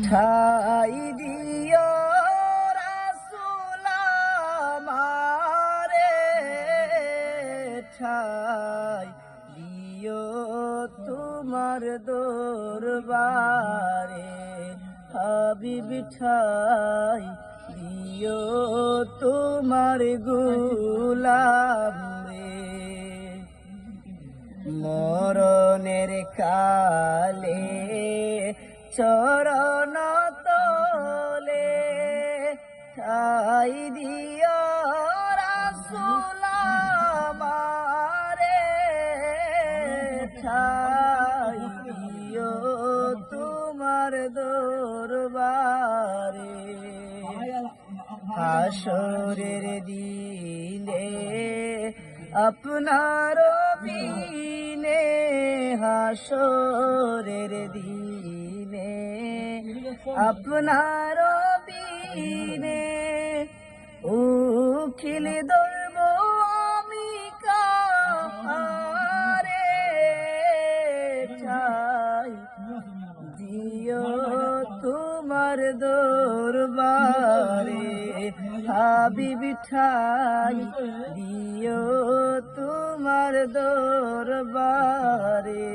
ঠাই দিও রাসূল আমারে, ঠাই দিও তোমার দরবারে। হাবিব ঠাই দিও তোমার গোলাম রে। মরণের কালে চরণ তলে ঠাই দিও রাসূল আমারে, ঠাই দিও তোমার দরবারে। হাসরের দিনে আপনার বিনে, হাসরের দিনে আপনার বিনে উকিল ধরব আমি কাহারে, ঠাই দিও তোমার দরবারে। হাবিব ঠাই দিও তোমার দরবারে।